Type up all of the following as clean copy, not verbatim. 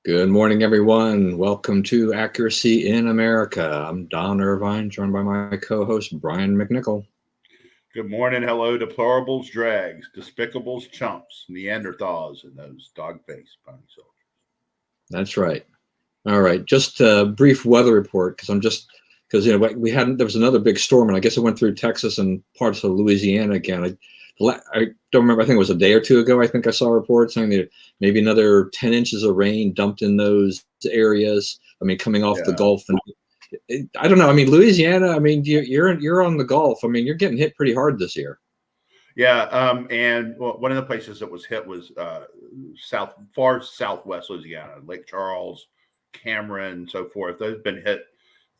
Good morning, everyone. Welcome to Accuracy in America. I'm Don Irvine, joined by my co-host, Brian McNichol. Good morning. Hello, deplorables, drags, despicables, chumps, Neanderthals, and those dog-faced pony soldiers. That's right. All right. Just a brief weather report because there was another big storm, and I guess it went through Texas and parts of Louisiana again. I don't remember. I think it was a day or two ago. I think I saw a report saying that maybe another 10 inches of rain dumped in those areas. I mean, coming off the Gulf, and I don't know. I mean, Louisiana. I mean, you're on the Gulf. I mean, you're getting hit pretty hard this year. Yeah, and one of the places that was hit was far southwest Louisiana, Lake Charles, Cameron, so forth. Those have been hit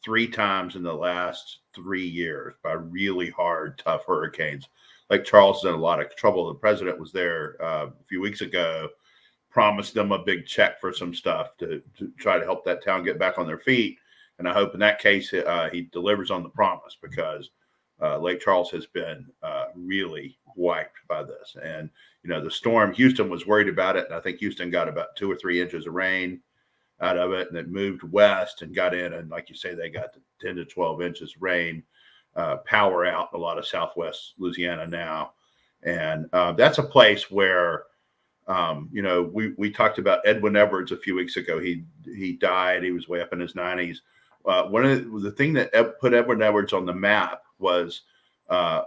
3 times in the last 3 years by really hard, tough hurricanes. Lake Charles is in a lot of trouble. The president was there a few weeks ago, promised them a big check for some stuff to try to help that town get back on their feet. And I hope in that case he delivers on the promise, because Lake Charles has been really wiped by this. And, the storm, Houston was worried about it. And I think Houston got about 2 or 3 inches of rain out of it, and it moved west and got in. And like you say, they got 10 to 12 inches rain, power out a lot of southwest Louisiana now. And that's a place where, we talked about Edwin Edwards a few weeks ago. He died. He was way up in his 90s. One of the thing that put Edwin Edwards on the map was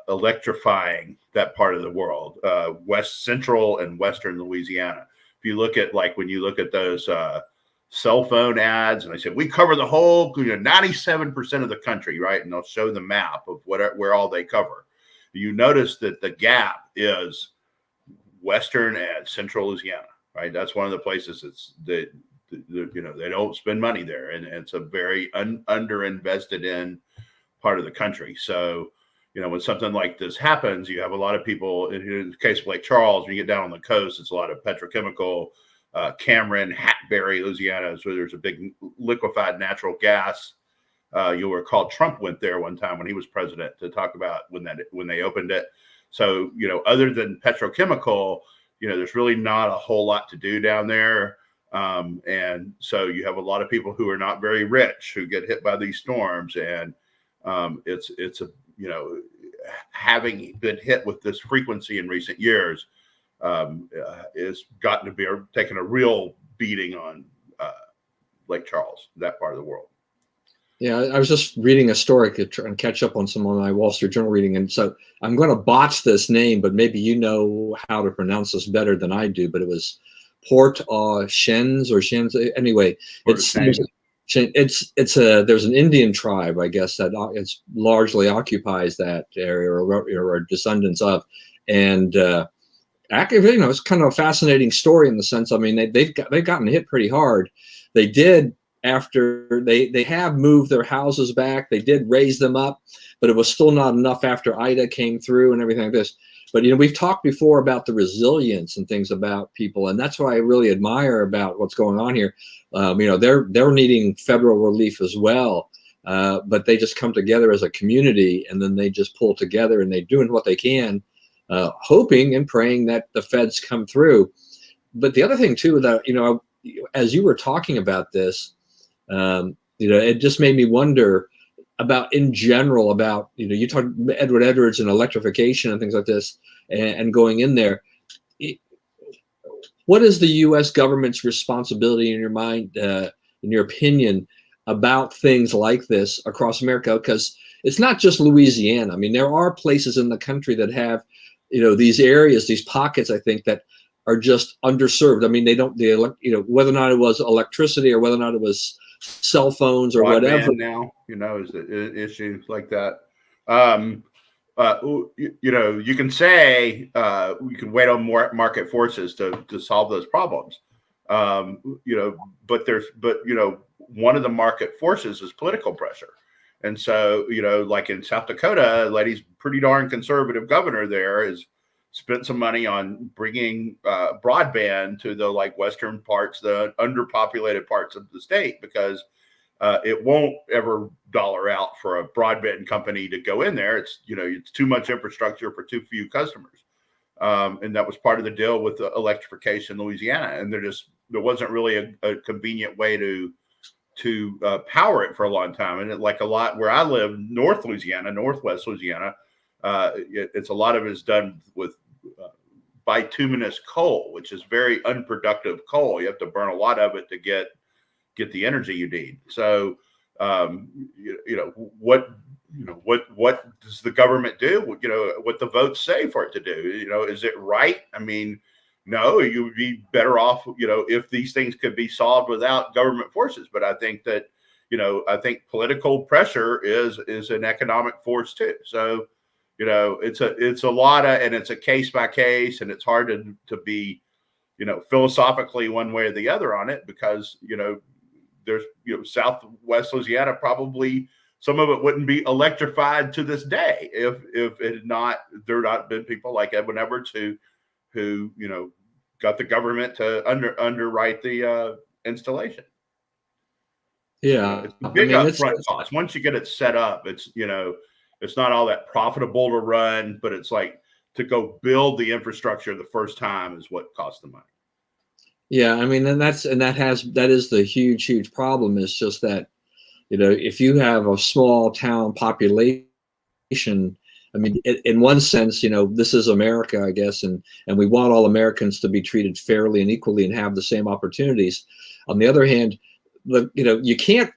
electrifying that part of the world, west central and western Louisiana. If you look at, when you look at those cell phone ads, and I said, we cover the whole 97% of the country, right? And they'll show the map of where all they cover. You notice that the gap is western and central Louisiana, right? That's one of the places they don't spend money there, and it's a very underinvested in part of the country. So, when something like this happens, you have a lot of people. In the case of Lake Charles, when you get down on the coast, it's a lot of petrochemical. Cameron, Hackberry, Louisiana, so there's a big liquefied natural gas. You'll recall Trump went there one time when he was president to talk about when they opened it. So, other than petrochemical, there's really not a whole lot to do down there. And so you have a lot of people who are not very rich who get hit by these storms. And having been hit with this frequency in recent years, is gotten to be taking a real beating on Lake Charles, that part of the world. Yeah, I was just reading a story to try and catch up on some of my Wall Street Journal reading, and so I'm going to botch this name, but maybe you know how to pronounce this better than I do. But it was Port au Chens or Chens. Anyway, there's an Indian tribe, I guess, that it's largely occupies that area or descendants of, and it's kind of a fascinating story in the sense. I mean, they've gotten hit pretty hard. They did. After they have moved their houses back, they did raise them up, but it was still not enough after Ida came through and everything like this. But we've talked before about the resilience and things about people, and that's what I really admire about what's going on here. They're needing federal relief as well, but they just come together as a community, and then they just pull together and they're doing what they can, hoping and praying that the feds come through. But the other thing too, that as you were talking about this. It just made me wonder about, in general, about, you talked Edward Edwards and electrification and things like this, and going in there. What is the U.S. government's responsibility in your mind, in your opinion, about things like this across America? Because it's not just Louisiana. I mean, there are places in the country that have, these areas, these pockets, I think, that are just underserved. I mean, whether or not it was electricity or whether or not it was cell phones or whatever. Now, is the issue like that. You can say we can wait on more market forces to solve those problems. But one of the market forces is political pressure. And so, like in South Dakota, lady's pretty darn conservative governor there has spent some money on bringing broadband to the western parts, the underpopulated parts of the state, because it won't ever dollar out for a broadband company to go in there. It's too much infrastructure for too few customers. And that was part of the deal with the electrification in Louisiana. And there wasn't really a convenient way to power it for a long time. And like a lot where I live, Northwest Louisiana, it's a lot of it is done with bituminous coal, which is very unproductive coal. You have to burn a lot of it to get the energy you need. So, what does the government do? What the votes say for it to do? Is it right? I mean, no, you would be better off, if these things could be solved without government forces. But I think that, political pressure is an economic force too. So, it's a lot of, and it's a case by case, and it's hard to be, philosophically one way or the other on it, because, there's, Southwest Louisiana, probably some of it wouldn't be electrified to this day if it had not, there not been people like Edwin Edwards who got the government to underwrite the installation. Yeah, it's a big upfront cost. Once you get it set up, it's it's not all that profitable to run, but it's like to go build the infrastructure the first time is what costs the money. Yeah, I mean, that is the huge problem, is just that, if you have a small town population, I mean, in one sense, this is America, I guess, and we want all Americans to be treated fairly and equally and have the same opportunities. On the other hand, you can't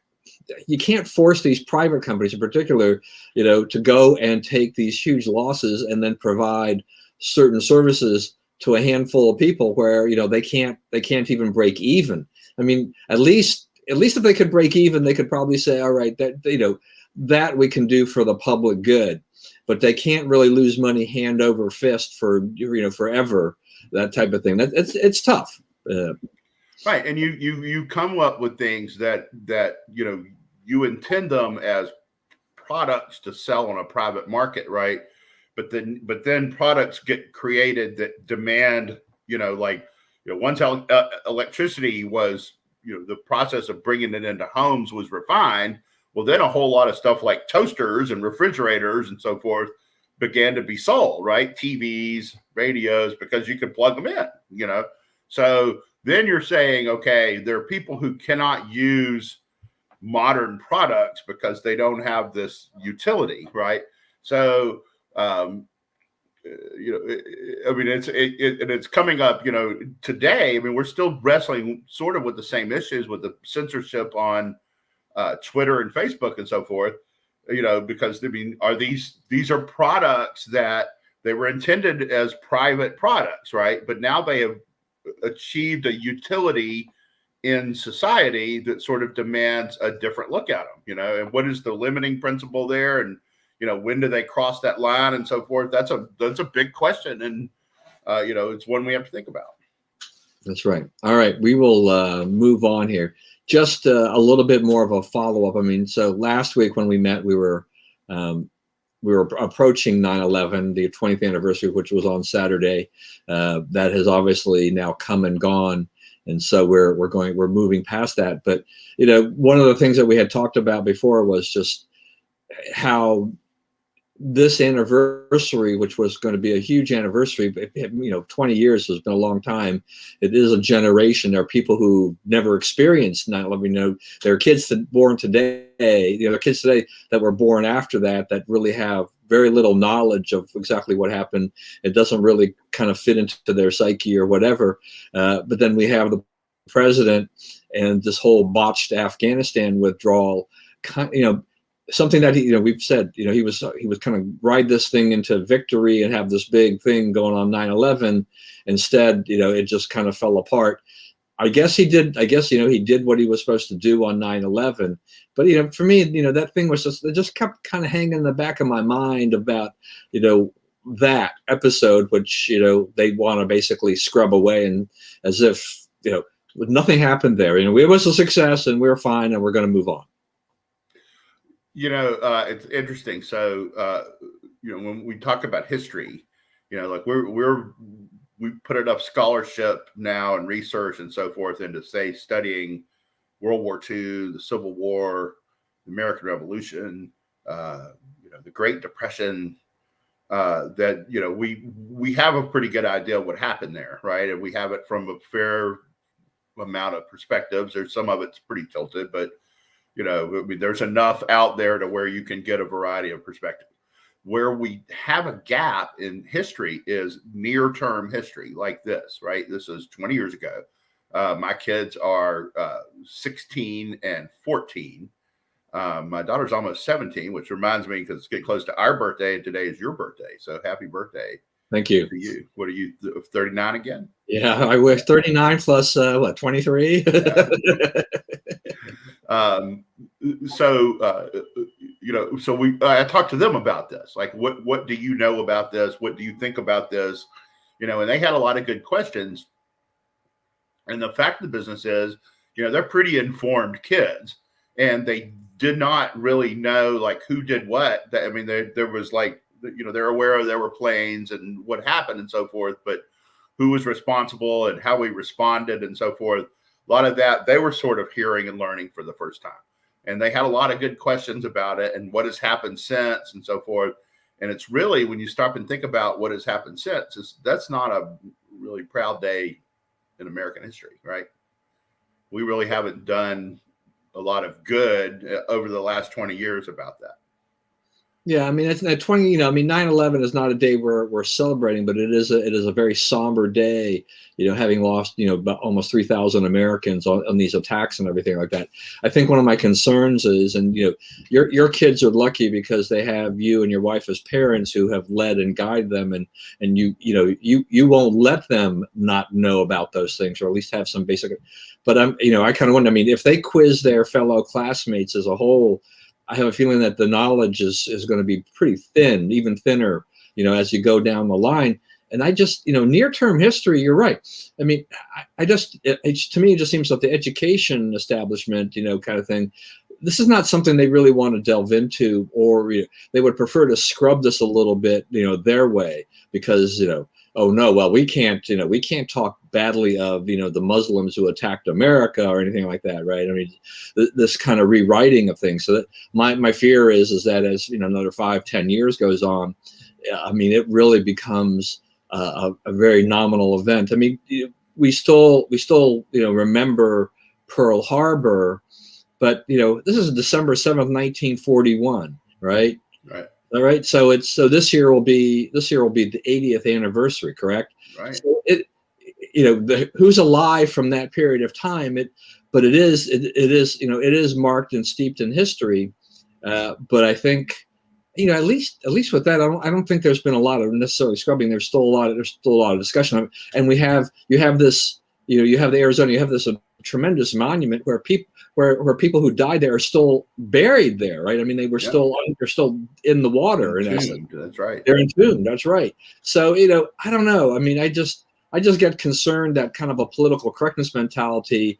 force these private companies in particular, to go and take these huge losses and then provide certain services to a handful of people where, they can't even break even. I mean, at least if they could break even, they could probably say, all right, that we can do for the public good, but they can't really lose money hand over fist for, forever, that type of thing. It's tough. Right. And you come up with things that you intend them as products to sell on a private market, right? But then products get created that demand, once electricity was, the process of bringing it into homes was refined. Well, then a whole lot of stuff like toasters and refrigerators and so forth began to be sold, right? TVs, radios, because you could plug them in, So then you're saying, okay, there are people who cannot use modern products because they don't have this utility, right? So, I mean, it's coming up, today. I mean, we're still wrestling sort of with the same issues with the censorship on Twitter and Facebook and so forth, because I mean, these are products that they were intended as private products, right? But now they have achieved a utility in society that sort of demands a different look at them, and what is the limiting principle there? And, when do they cross that line and so forth? That's a big question. And, it's one we have to think about. That's right. All right. We will move on here. Just a little bit more of a follow-up. I mean, so last week when we met, we were approaching 9/11, the 20th anniversary, which was on Saturday. That has obviously now come and gone. And so we're moving past that. But, one of the things that we had talked about before was just how this anniversary, which was going to be a huge anniversary, 20 years has been a long time. It is a generation. There are people who never experienced 9/11. There are kids born today. There are kids today that were born after that really have very little knowledge of exactly what happened. It doesn't really kind of fit into their psyche or whatever. But then we have the president and this whole botched Afghanistan withdrawal. Something that we've said, he was kind of ride this thing into victory and have this big thing going on 9/11. Instead, it just kind of fell apart. I guess he did what he was supposed to do on 9/11. But, for me, that thing was it just kept kind of hanging in the back of my mind about, that episode, which, they want to basically scrub away, and as if, nothing happened there. It was a success and we're fine and we're going to move on. It's interesting. So, when we talk about history, like we put enough scholarship now and research and so forth into, say, studying World War II, the Civil War, the American Revolution, the Great Depression, that, we have a pretty good idea of what happened there, right? And we have it from a fair amount of perspectives. There's some of it's pretty tilted, but there's enough out there to where you can get a variety of perspectives. Where we have a gap in history is near-term history like this, right? This is 20 years ago. My kids are 16 and 14. My daughter's almost 17, which reminds me, because it's getting close to our birthday, and today is your birthday. So happy birthday. Thank you. To you. What are you, 39 again? Yeah, I wish 39 plus 23? I talked to them about this. Like, what do you know about this? What do you think about this? And they had a lot of good questions. And the fact of the business is, they're pretty informed kids, and they did not really know like who did what. There was like, they're aware there were planes and what happened and so forth, but who was responsible and how we responded and so forth. A lot of that they were sort of hearing and learning for the first time. And they had a lot of good questions about it and what has happened since and so forth. And it's really, when you stop and think about what has happened since, that's not a really proud day in American history, right? We really haven't done a lot of good over the last 20 years about that. Yeah, I mean, it's 20. 9/11 is not a day we're celebrating, but it is a very somber day. Having lost about almost 3,000 Americans on these attacks and everything like that. I think one of my concerns is, and your kids are lucky because they have you and your wife as parents who have led and guided them, and you won't let them not know about those things, or at least have some basic. But I kind of wonder. I mean, if they quiz their fellow classmates as a whole, I have a feeling that the knowledge is going to be pretty thin, even thinner, as you go down the line. And I just, near-term history, you're right. I mean, to me, it just seems like the education establishment, kind of thing, this is not something they really want to delve into, or they would prefer to scrub this a little bit, their way, because, oh no, well, we can't talk badly of, the Muslims who attacked America or anything like that, right? I mean, this kind of rewriting of things. So that my fear is that as, another 5-10 years goes on, I mean, it really becomes a very nominal event. I mean, we still remember Pearl Harbor, but, this is December 7th, 1941, right? Right. All right. So this year will be the 80th anniversary, correct? Right. So who's alive from that period of time? But it is marked and steeped in history. But I think, at least with that, I don't think there's been a lot of necessarily scrubbing. There's still a lot of discussion, and you have this, you have the Arizona, you have this tremendous monument where people who died there are still buried there, right? I mean, they're still in the water. Entombed, that's right. They're entombed. That's right. So, I don't know. I mean, I just get concerned that kind of a political correctness mentality,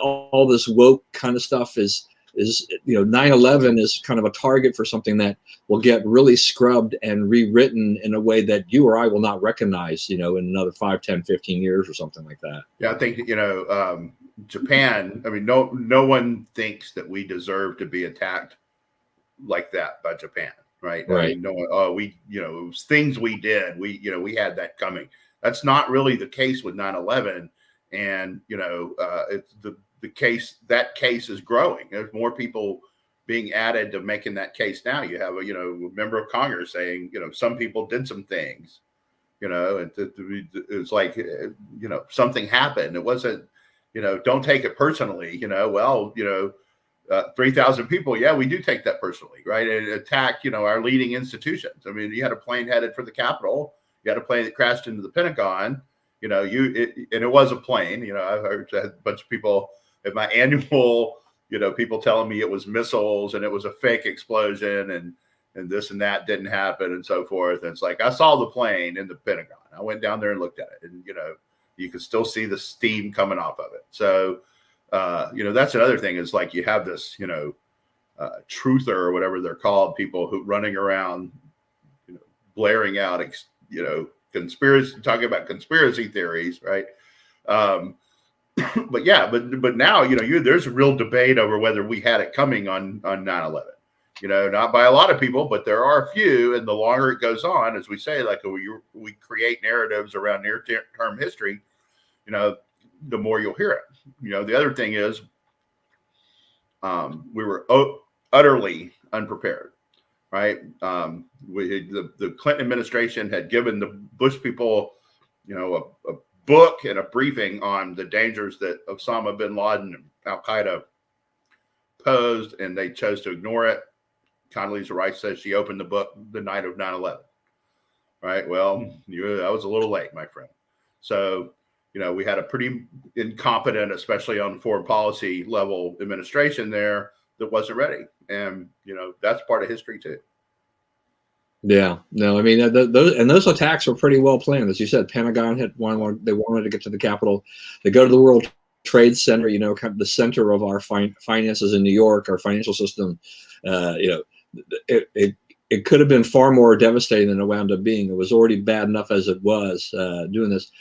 all this woke kind of stuff is 9/11 is kind of a target for something that will get really scrubbed and rewritten in a way that you or I will not recognize, in another 5, 10, 15 years or something like that. Yeah, I think, Japan, I mean, no one thinks that we deserve to be attacked like that by Japan, right? Right. I mean, it was things we did. We had that coming. That's not really the case with 9/11. And, it's that case is growing. There's more people being added to making that case now. You have a member of Congress saying, some people did some things, it's like, something happened. It wasn't, don't take it personally, 3,000 people. Yeah, we do take that personally, right? And attack, our leading institutions. I mean, you had a plane headed for the Capitol. You had a plane that crashed into the Pentagon. And it was a plane. I've heard a bunch of people at my annual, people telling me it was missiles and it was a fake explosion and this and that didn't happen and so forth. And it's like, I saw the plane in the Pentagon. I went down there and looked at it, and you could still see the steam coming off of it. So, that's another thing is like you have this, truther or whatever they're called, people who running around, blaring out, talking about conspiracy theories, right? But now, there's a real debate over whether we had it coming on 9/11. not by a lot of people, but there are a few. And the longer it goes on, as we say, like we create narratives around near-term history, the more you'll hear it. The other thing is we were utterly unprepared, right? The Clinton administration had given the Bush people, a book and a briefing on the dangers that Osama bin Laden and Al-Qaeda posed, and they chose to ignore it. Condoleezza Rice says she opened the book the night of 9/11. Right. Well, that was a little late, my friend. So, we had a pretty incompetent, especially on foreign policy level, administration there that wasn't ready. And, that's part of history too. Yeah, no, I mean, those attacks were pretty well planned. As you said, Pentagon had they wanted to get to the Capitol. They go to the World Trade Center, kind of the center of our finances in New York, our financial system. It could have been far more devastating than it wound up being. It was already bad enough as it was doing this.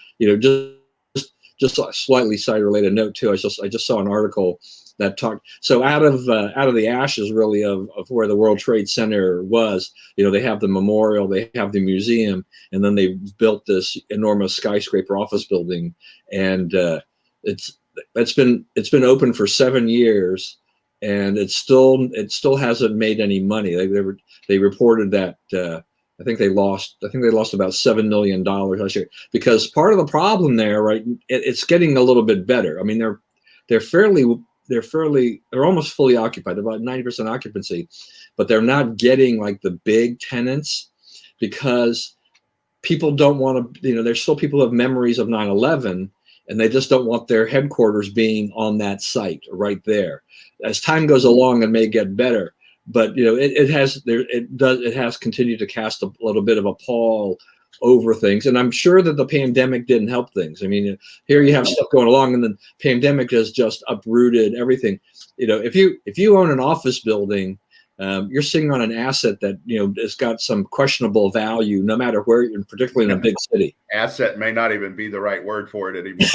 Just a slightly side related note too. I just saw an article that talked. So out of the ashes really of where the World Trade Center was, they have the memorial, they have the museum, and then they built this enormous skyscraper office building, and it's been open for 7 years. And it still hasn't made any money. They reported that I think they lost about $7 million last year, because part of the problem there, right? It's getting a little bit better. I mean, they're almost fully occupied, about 90% occupancy, but they're not getting like the big tenants because people don't want to. There's still people who have memories of 9/11. And they just don't want their headquarters being on that site right there. As time goes along, it may get better, but it has continued to cast a little bit of a pall over things. And I'm sure that the pandemic didn't help things. I mean, here you have stuff going along, and the pandemic has just uprooted everything. If you own an office building, you're sitting on an asset that has got some questionable value, no matter where you're, particularly in a big city. Asset may not even be the right word for it anymore.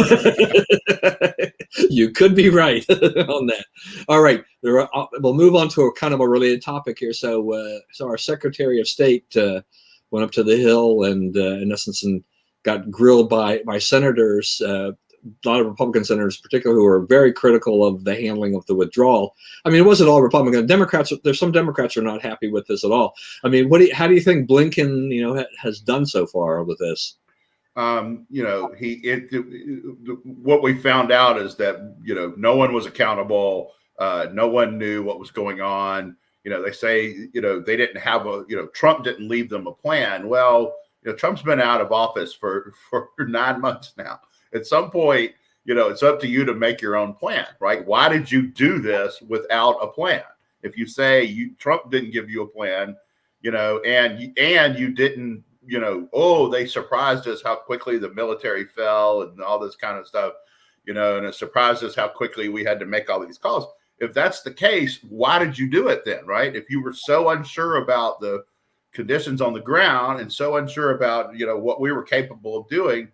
You could be right on that. All right, we'll move on to a kind of a related topic here. So our Secretary of State went up to the Hill and in essence and got grilled by senators. A lot of Republican senators, particularly, who are very critical of the handling of the withdrawal. I mean, it wasn't all Republican. Democrats, there's some Democrats who are not happy with this at all. I mean, how do you think Blinken, has done so far with this? What we found out is that no one was accountable. No one knew what was going on. They say they didn't have Trump didn't leave them a plan. Well, Trump's been out of office for 9 months now. At some point, it's up to you to make your own plan, right? Why did you do this without a plan? If you say Trump didn't give you a plan, and you didn't, they surprised us how quickly the military fell and all this kind of stuff, and it surprised us how quickly we had to make all these calls. If that's the case, why did you do it then, right? If you were so unsure about the conditions on the ground and so unsure about, what we were capable of doing,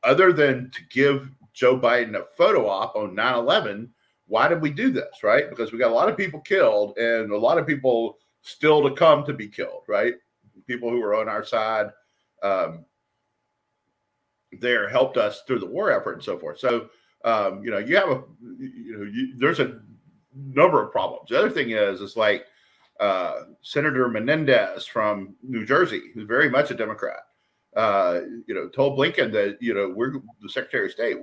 other than to give Joe Biden a photo op on 9/11, why did we do this, right? Because we got a lot of people killed and a lot of people still to come to be killed, right? People who were on our side there helped us through the war effort and so forth. So, you have there's a number of problems. The other thing is like Senator Menendez from New Jersey, who's very much a Democrat, told Blinken that, we're the Secretary of State,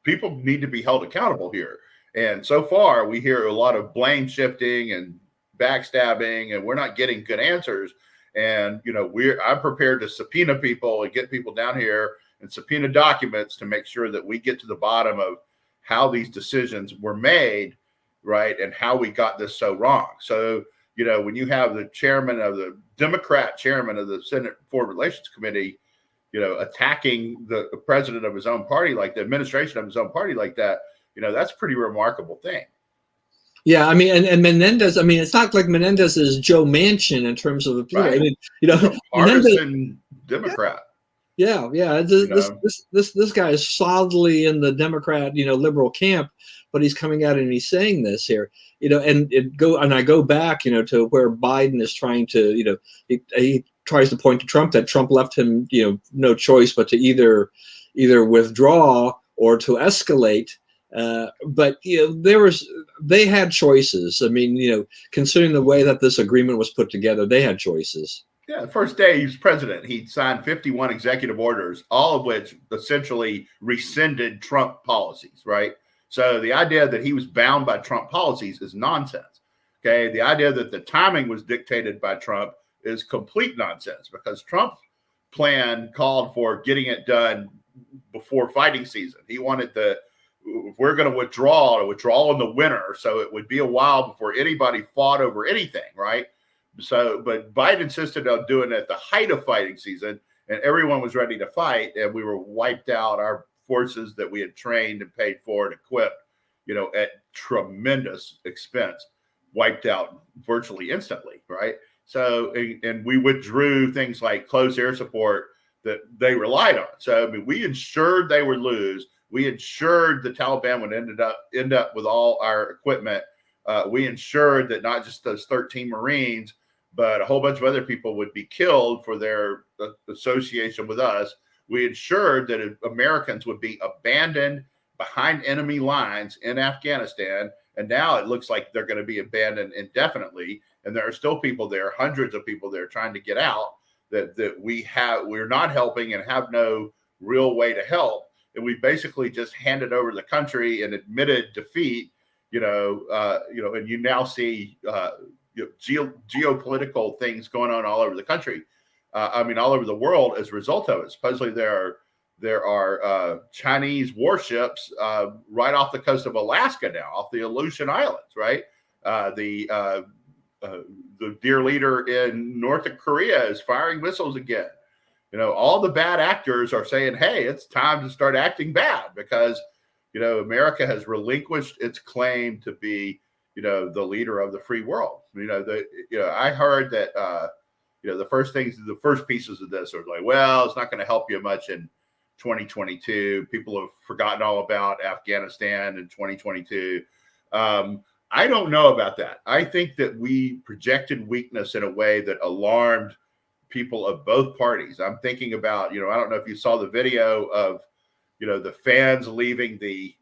people need to be held accountable here. And so far we hear a lot of blame shifting and backstabbing, and we're not getting good answers. And, I'm prepared to subpoena people and get people down here and subpoena documents to make sure that we get to the bottom of how these decisions were made, right? And how we got this so wrong. So, when you have the Democrat chairman of the Senate Foreign Relations Committee, attacking the president of his own party, like the administration of his own party like that, that's a pretty remarkable thing. Yeah, I mean, and Menendez, I mean, it's not like Menendez is Joe Manchin in terms of, right. I mean, partisan Democrat. Yeah. This guy is solidly in the Democrat, liberal camp, but he's coming out and he's saying this here, and I go back, to where Biden is trying to, he tries to point to Trump, that Trump left him, no choice but to either withdraw or to escalate. But they had choices. I mean, considering the way that this agreement was put together, they had choices. Yeah, the first day he was president, he signed 51 executive orders, all of which essentially rescinded Trump policies, right? So the idea that he was bound by Trump policies is nonsense. Okay, the idea that the timing was dictated by Trump is complete nonsense, because Trump's plan called for getting it done before fighting season. He wanted if we're going to withdraw in the winter, so it would be a while before anybody fought over anything, right? So, but Biden insisted on doing it at the height of fighting season, and everyone was ready to fight, and we were wiped out. Our forces that we had trained and paid for and equipped, at tremendous expense, wiped out virtually instantly, right? So, and we withdrew things like close air support that they relied on. So, I mean, we ensured they would lose. We ensured the Taliban would end up with all our equipment. We ensured that not just those 13 Marines, but a whole bunch of other people would be killed for their association with us. We ensured that Americans would be abandoned behind enemy lines in Afghanistan. And now it looks like they're going to be abandoned indefinitely. And there are still people there, hundreds of people there trying to get out that we're not helping and have no real way to help. And we basically just handed over the country and admitted defeat, and you now see geopolitical things going on all over the country. All over the world as a result of it. Supposedly there are Chinese warships right off the coast of Alaska now, off the Aleutian Islands, right? The dear leader in North Korea is firing missiles again. All the bad actors are saying, hey, it's time to start acting bad, because, America has relinquished its claim to be, the leader of the free world. I heard that, the first pieces of this are like, well, it's not going to help you much in 2022. People have forgotten all about Afghanistan in 2022. I don't know about that. I think that we projected weakness in a way that alarmed people of both parties. I'm thinking about, I don't know if you saw the video of, the fans leaving the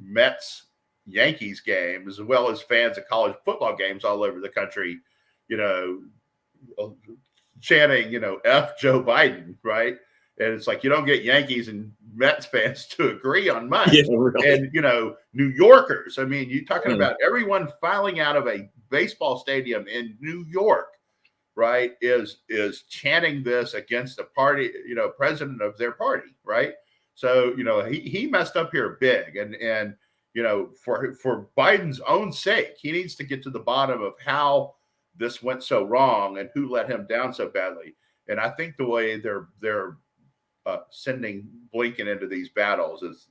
Mets Yankees game, as well as fans of college football games all over the country, chanting, F Joe Biden, right? And it's like, you don't get Yankees and Mets fans to agree on much. Yeah, really. And, New Yorkers, I mean, you're talking about everyone filing out of a baseball stadium in New York, right, is chanting this against the party, president of their party, right? So, he messed up here big. And for Biden's own sake, he needs to get to the bottom of how this went so wrong and who let him down so badly. And I think the way they're sending Blinken into these battles is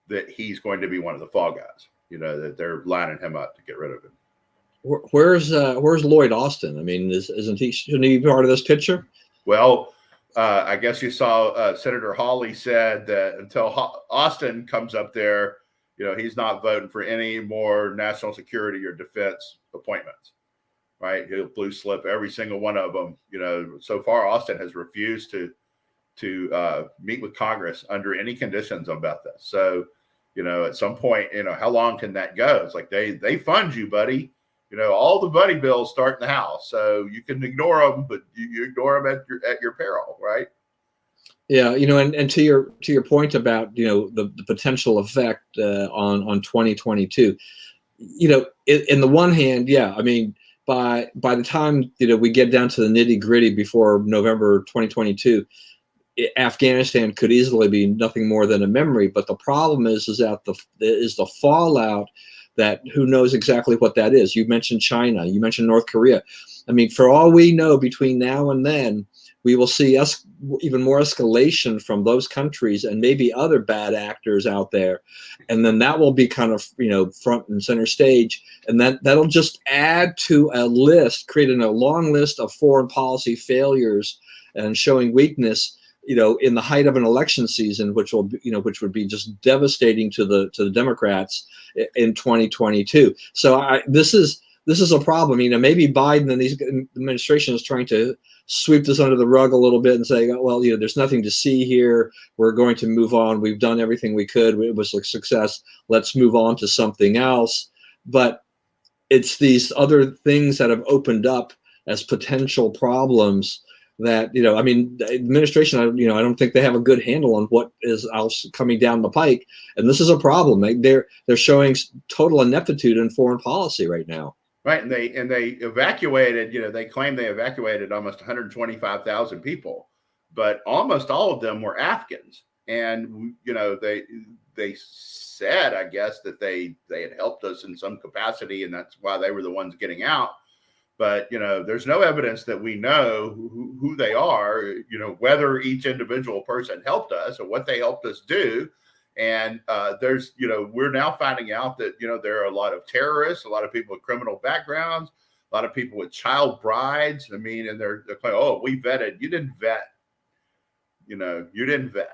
that he's going to be one of the fall guys, that they're lining him up to get rid of him. Where's Lloyd Austin? I mean, shouldn't he be part of this picture? Well, I guess you saw Senator Hawley said that until Austin comes up there, he's not voting for any more national security or defense appointments, right? He'll blue slip every single one of them. So far, Austin has refused to meet with Congress under any conditions about this. So, at some point, how long can that go? It's like they fund you, buddy. All the buddy bills start in the House, so you can ignore them, but you ignore them at your peril, right? Yeah, and to your point about the potential effect on 2022, in the one hand, yeah, I mean, by the time we get down to the nitty gritty before November 2022, Afghanistan could easily be nothing more than a memory. But the problem is that the fallout. That who knows exactly what that is. You mentioned China, you mentioned North Korea. I mean, for all we know, between now and then, we will see even more escalation from those countries and maybe other bad actors out there. And then that will be kind of, front and center stage. And that'll just add to a list, creating a long list of foreign policy failures and showing weakness, in the height of an election season, which will be, which would be just devastating to the Democrats in 2022. So this is a problem. Maybe Biden and these administration is trying to sweep this under the rug a little bit and say, well, there's nothing to see here. We're going to move on. We've done everything we could. It was a success. Let's move on to something else. But it's these other things that have opened up as potential problems that, the administration, I don't think they have a good handle on what is else coming down the pike. And this is a problem. They're showing total ineptitude in foreign policy right now. Right. And they evacuated, they claimed they evacuated almost 125,000 people, but almost all of them were Afghans. And, they said, I guess, that they had helped us in some capacity, and that's why they were the ones getting out. But, there's no evidence that we know who they are, whether each individual person helped us or what they helped us do. And we're now finding out that, there are a lot of terrorists, a lot of people with criminal backgrounds, a lot of people with child brides. And they're like, oh, we vetted. You didn't vet. You didn't vet.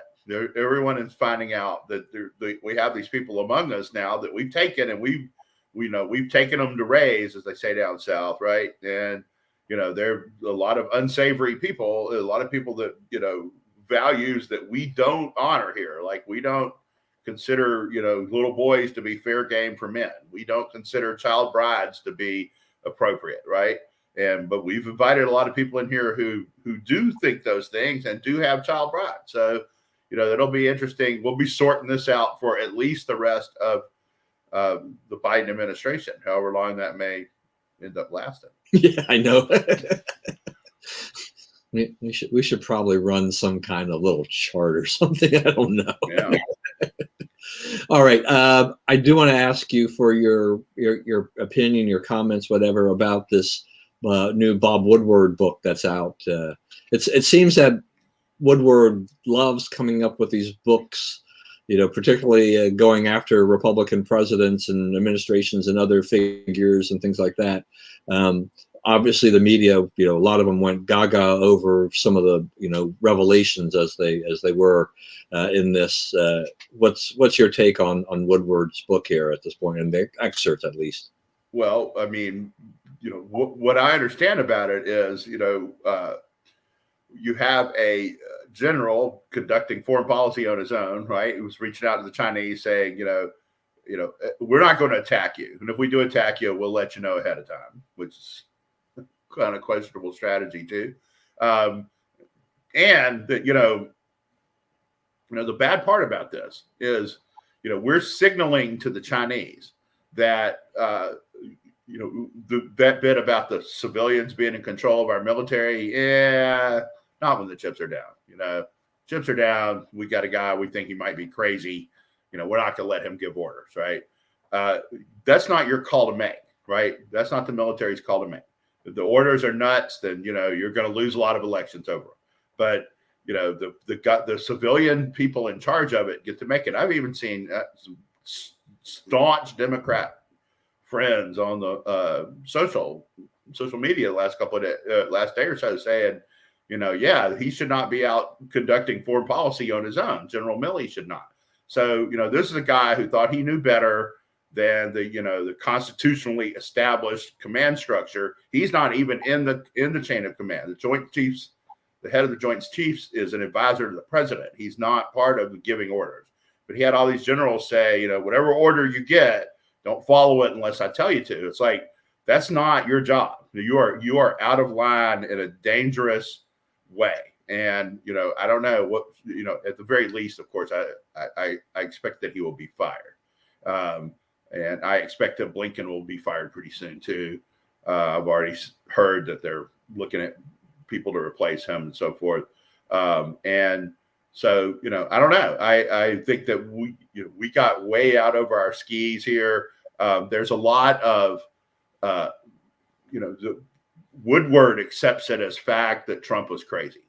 Everyone is finding out that we have these people among us now that we've taken, and we've taken them to raise, as they say down south, right? And there are a lot of unsavory people, a lot of people that values that we don't honor here. Like, we don't consider little boys to be fair game for men. We don't consider child brides to be appropriate, right? But we've invited a lot of people in here who do think those things and do have child brides. So it'll be interesting. We'll be sorting this out for at least the rest of the Biden administration, however long that may end up lasting. Yeah, I know. We should probably run some kind of little chart or something. I don't know. Yeah. All right. I do want to ask you for your opinion, your comments, whatever, about this new Bob Woodward book that's out. It seems that Woodward loves coming up with these books, particularly going after Republican presidents and administrations and other figures and things like that. Obviously, the media, a lot of them went gaga over some of the, revelations as they were in this. What's your take on Woodward's book here at this point, in the excerpt at least? Well, what I understand about it is, you have a general conducting foreign policy on his own, right? He was reaching out to the Chinese saying, we're not going to attack you. And if we do attack you, we'll let you know ahead of time, which is kind of questionable strategy too. And that, the bad part about this is, we're signaling to the Chinese that, that bit about the civilians being in control of our military. Yeah. Not when the chips are down. Chips are down. We got a guy, we think he might be crazy. We're not going to let him give orders, right? That's not your call to make, right? That's not the military's call to make. If the orders are nuts, then, you're going to lose a lot of elections over them. But, the civilian people in charge of it get to make it. I've even seen some staunch Democrat friends on the social media the last couple of days, last day or so saying, he should not be out conducting foreign policy on his own. General Milley should not. So, this is a guy who thought he knew better than the constitutionally established command structure. He's not even in the chain of command. The Joint Chiefs, the head of the Joint Chiefs, is an advisor to the president. He's not part of giving orders. But he had all these generals say, whatever order you get, don't follow it unless I tell you to. It's like, that's not your job. You are out of line in a dangerous way. And, I don't know what, at the very least, of course, I expect that he will be fired. And I expect that Blinken will be fired pretty soon too. I've already heard that they're looking at people to replace him and so forth. And so, I don't know. I think that we got way out over our skis here. There's a lot of, the Woodward accepts it as fact that Trump was crazy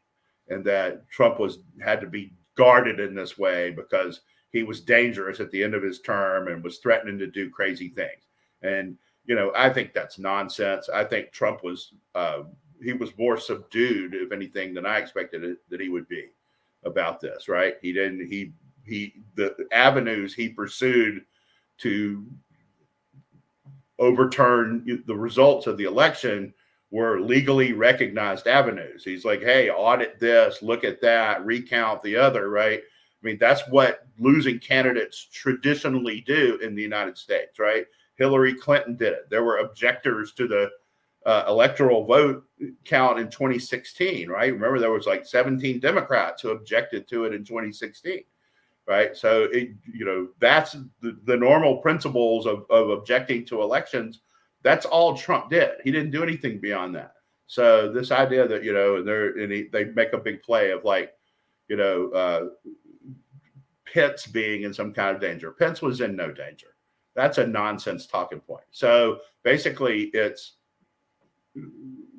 and that Trump had to be guarded in this way because he was dangerous at the end of his term and was threatening to do crazy things. And, I think that's nonsense. I think Trump was, he was more subdued, if anything, than I expected that he would be. about this, right? He didn't. The avenues he pursued to overturn the results of the election were legally recognized avenues. He's like, hey, audit this, look at that, recount the other, right? I mean, that's what losing candidates traditionally do in the United States, right? Hillary Clinton did it. There were objectors to the electoral vote count in 2016, right? Remember, there was like 17 Democrats who objected to it in 2016, right? So, that's the normal principles of objecting to elections. That's all Trump did. He didn't do anything beyond that. So this idea that, they make a big play of like, Pence being in some kind of danger. Pence was in no danger. That's a nonsense talking point. So basically it's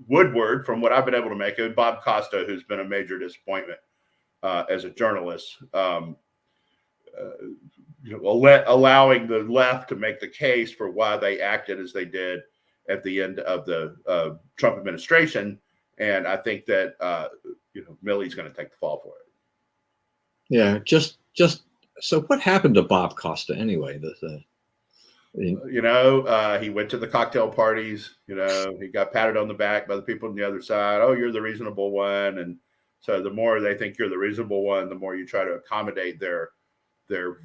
Woodward, from what I've been able to make, and Bob Costa, who's been a major disappointment as a journalist, allowing the left to make the case for why they acted as they did at the end of the Trump administration. And I think that, Milley's going to take the fall for it. Yeah. Just so what happened to Bob Costa anyway? He went to the cocktail parties, he got patted on the back by the people on the other side. Oh, you're the reasonable one. And so the more they think you're the reasonable one, the more you try to accommodate their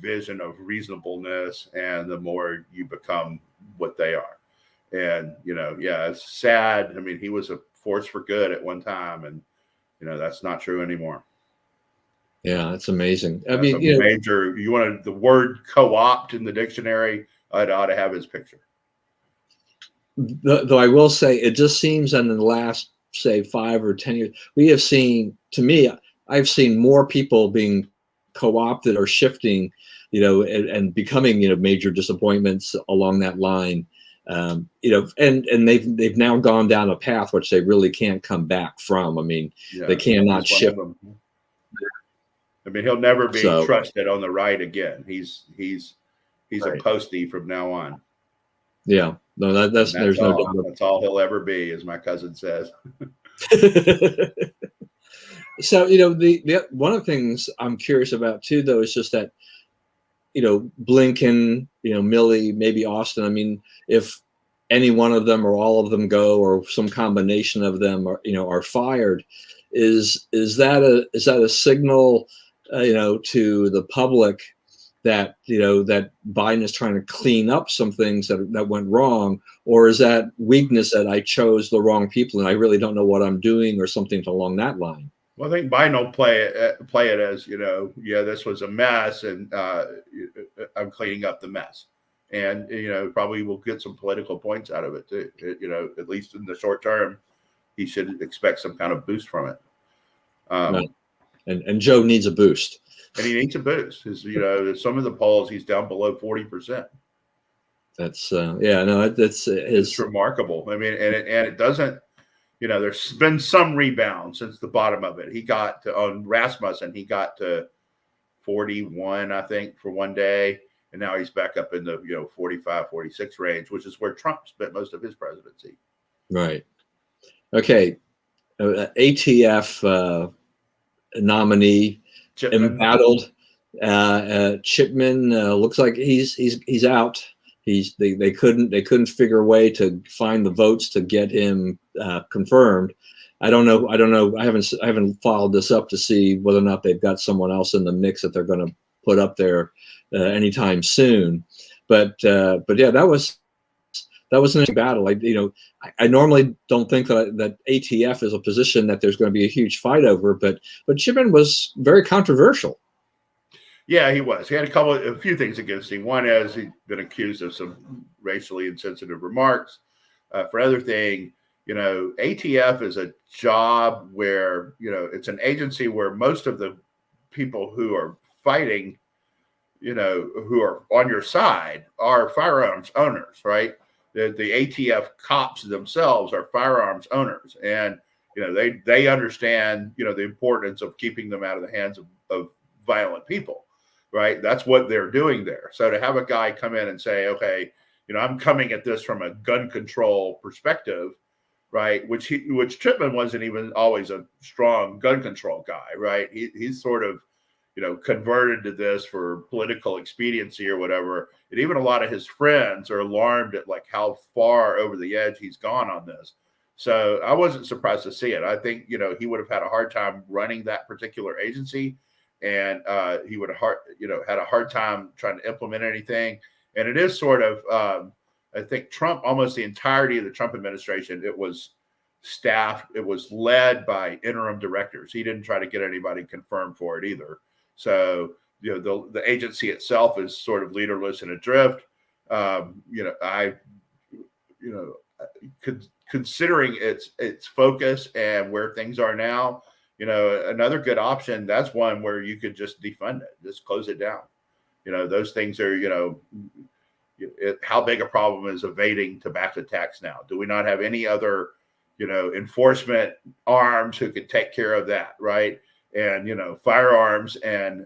vision of reasonableness, and the more you become what they are. And, it's sad. I mean, he was a force for good at one time, and, that's not true anymore. Yeah, that's amazing. I That's mean, you wanted the word co-opt in the dictionary, I'd ought to have his picture. Though I will say, it just seems in the last, say, 5 or 10 years, we have seen, to me, I've seen more people being co-opted or shifting, and becoming, major disappointments along that line. And they've now gone down a path which they really can't come back from. I mean, they cannot shift. I mean, he'll never be trusted on the right again. He's right. A postie from now on. Yeah, no, there's no doubt. That's all he'll ever be, as my cousin says. So, the one of the things I'm curious about too, though, is just that, Blinken, Milley, maybe Austin. I mean, if any one of them or all of them go, or some combination of them are fired, is that a signal, to the public that, that Biden is trying to clean up some things that went wrong, or is that weakness that I chose the wrong people and I really don't know what I'm doing, or something along that line? Well, I think Biden will play it as, this was a mess, and I'm cleaning up the mess. And, probably will get some political points out of it too. At least in the short term, he should expect some kind of boost from it. And Joe needs a boost. And he needs a boost. Some of the polls, he's down below 40%. That's it's remarkable. I mean, and it doesn't, there's been some rebound since the bottom of it. He got on Rasmussen, he got to 41, I think, for one day. And now he's back up in the, 45, 46 range, which is where Trump spent most of his presidency. Right. Okay. ATF nominee Chipman. Embattled. Chipman looks like he's out. They couldn't figure a way to find the votes to get him confirmed. I don't know. I haven't followed this up to see whether or not they've got someone else in the mix that they're going to put up there anytime soon. But yeah, that was an interesting battle. I normally don't think that ATF is a position that there's going to be a huge fight over, but Chipman was very controversial. Yeah, he was. He had a few things against him. One is he'd been accused of some racially insensitive remarks. For other thing, ATF is a job where, it's an agency where most of the people who are fighting, who are on your side are firearms owners, right? The ATF cops themselves are firearms owners, and they understand the importance of keeping them out of the hands of violent people, right? That's what they're doing there. So to have a guy come in and say, okay, I'm coming at this from a gun control perspective, right? Which Chipman wasn't even always a strong gun control guy, right? He's sort of, converted to this for political expediency or whatever. And even a lot of his friends are alarmed at like how far over the edge he's gone on this. So I wasn't surprised to see it. I think, he would have had a hard time running that particular agency, and he would have had a hard time trying to implement anything. And it is sort of, I think Trump, almost the entirety of the Trump administration, it was staffed, it was led by interim directors. He didn't try to get anybody confirmed for it either. So, the agency itself is sort of leaderless and adrift. Considering its focus and where things are now, another good option, that's one where you could just defund it, just close it down. Those things are, how big a problem is evading tobacco tax now? Do we not have any other, enforcement arms who could take care of that, right? And, firearms and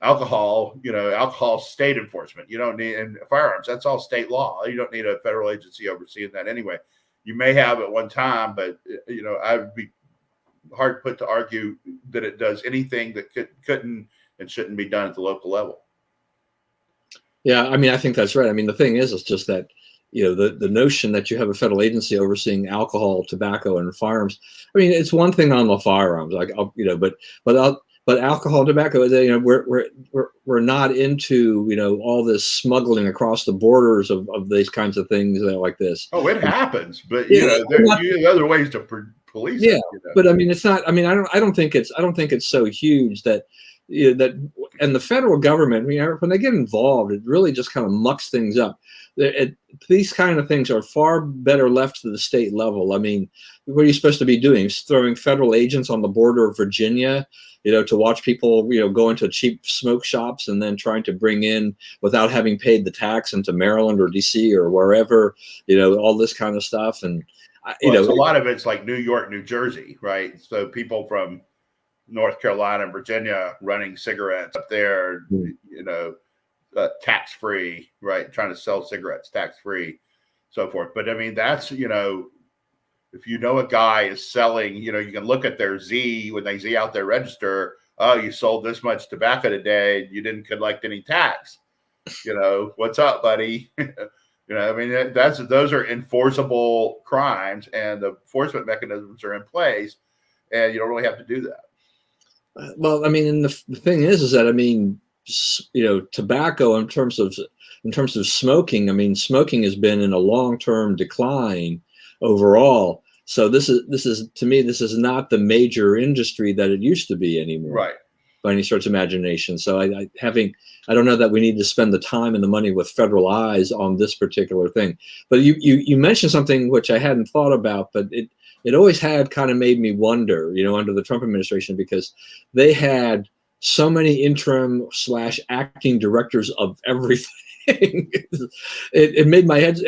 alcohol, alcohol state enforcement. You don't need, and firearms, that's all state law. You don't need a federal agency overseeing that anyway. You may have at one time, but, I would be hard put to argue that it does anything that couldn't and shouldn't be done at the local level. Yeah, I mean, I think that's right. I mean, the thing is just that, the notion that you have a federal agency overseeing alcohol, tobacco, and firearms. I mean, it's one thing on the firearms, but alcohol, tobacco. We're not into all this smuggling across the borders of these kinds of things like this. Oh, it happens, but there are other ways to police. Yeah, it, but I mean, it's not. I mean, I don't think it's so huge that. And the federal government, when they get involved, it really just kind of mucks things up. These kind of things are far better left to the state level. I mean, what are you supposed to be doing? Throwing federal agents on the border of Virginia, to watch people, go into cheap smoke shops and then trying to bring in without having paid the tax into Maryland or DC or wherever, all this kind of stuff. And, a lot of it's like New York, New Jersey, right? So people from North Carolina and Virginia running cigarettes up there, tax free, right? Trying to sell cigarettes tax free, so forth. But I mean, that's, if a guy is selling, you can look at their Z when they Z out their register. Oh, you sold this much tobacco today. You didn't collect any tax. What's up, buddy? I mean, those are enforceable crimes, and the enforcement mechanisms are in place, and you don't really have to do that. Well, I mean, and the thing is that, I mean, tobacco in terms of smoking, I mean, smoking has been in a long-term decline overall. So this is to me, this is not the major industry that it used to be anymore, right? By any stretch of imagination. So I don't know that we need to spend the time and the money with federal eyes on this particular thing. But you mentioned something which I hadn't thought about, but it always had kind of made me wonder, under the Trump administration, because they had so many interim / acting directors of everything. it made my head.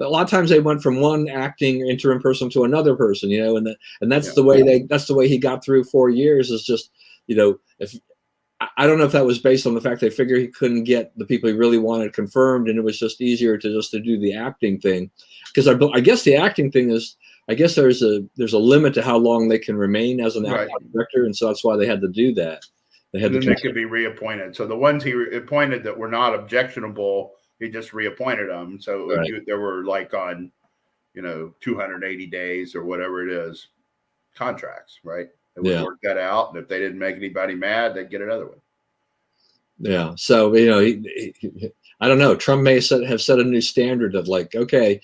A lot of times they went from one acting interim person to another person, and that's the way he got through 4 years. Is just, if I don't know if that was based on the fact they figured he couldn't get the people he really wanted confirmed, and it was just easier to do the acting thing, because I guess the acting thing is. I guess there's a limit to how long they can remain as an acting director, and so that's why they had to do that. They could be reappointed. So the ones he appointed that were not objectionable, he just reappointed them. So there were like on, 280 days or whatever it is, contracts, right? They would work that out, and if they didn't make anybody mad, they'd get another one. Yeah. So I don't know. Trump may have set a new standard of like, okay,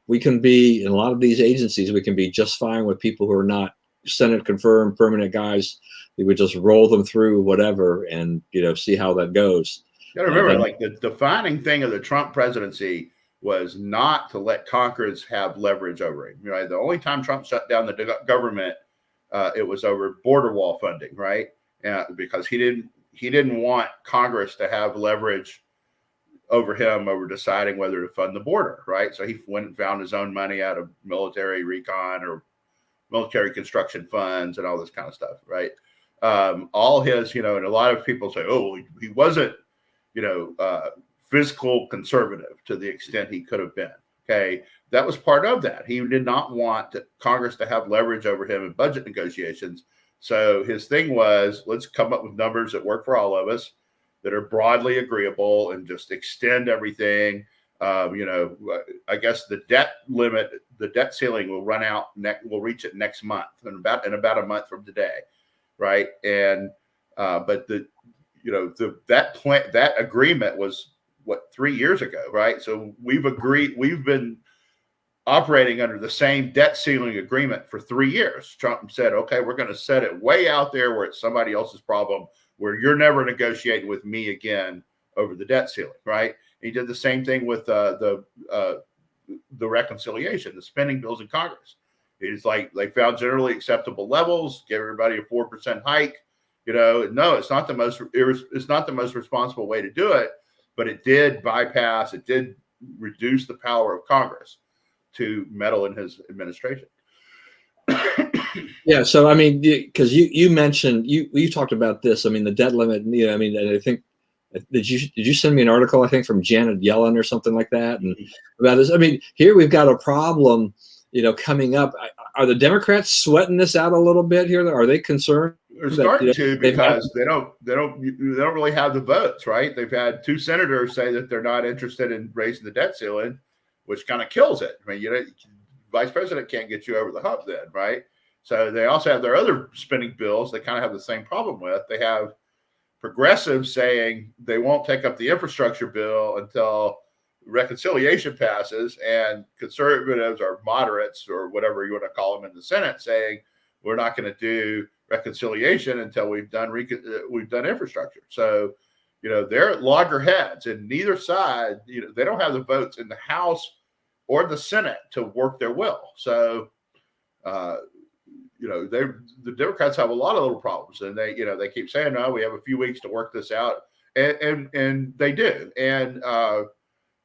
we can be in a lot of these agencies, we can be just fine with people who are not Senate confirmed permanent guys. We would just roll them through whatever and, see how that goes. You got to remember, like the defining thing of the Trump presidency was not to let Congress have leverage over him. The only time Trump shut down the government, it was over border wall funding, right? Because he didn't want Congress to have leverage over him over deciding whether to fund the border, right? So he went and found his own money out of military recon or military construction funds and all this kind of stuff, right? All his, and a lot of people say, oh, he wasn't, fiscal conservative to the extent he could have been. Okay. That was part of that. He did not want Congress to have leverage over him in budget negotiations. So his thing was, let's come up with numbers that work for all of us, that are broadly agreeable, and just extend everything. I guess the debt limit, the debt ceiling will run out. We'll reach it next month, in about a month from today, right? And but that agreement was what, 3 years ago, right? So we've been operating under the same debt ceiling agreement for 3 years. Trump said, okay, we're going to set it way out there where it's somebody else's problem, where you're never negotiating with me again over the debt ceiling, right? He did the same thing with the reconciliation, the spending bills in Congress. It's like they found generally acceptable levels, give everybody a 4% hike. No, it's not the most responsible way to do it, but it did reduce the power of Congress to meddle in his administration. Yeah. So, I mean, because you mentioned, you talked about this, I mean, the debt limit, I mean, and I think, did you send me an article, I think, from Janet Yellen or something like that, and about this? I mean, here we've got a problem, coming up. Are the Democrats sweating this out a little bit here? Are they concerned? They're starting to, because they don't really have the votes, right? They've had 2 senators say that they're not interested in raising the debt ceiling, which kind of kills it. I mean, vice president can't get you over the hump then, right? So they also have their other spending bills they kind of have the same problem with. They have progressives saying they won't take up the infrastructure bill until reconciliation passes, and conservatives or moderates or whatever you want to call them in the Senate saying we're not going to do reconciliation until we've done infrastructure. So, they're at loggerheads, and neither side, they don't have the votes in the House or the Senate to work their will. So, the Democrats have a lot of little problems, and they keep saying, no, we have a few weeks to work this out. And they do. And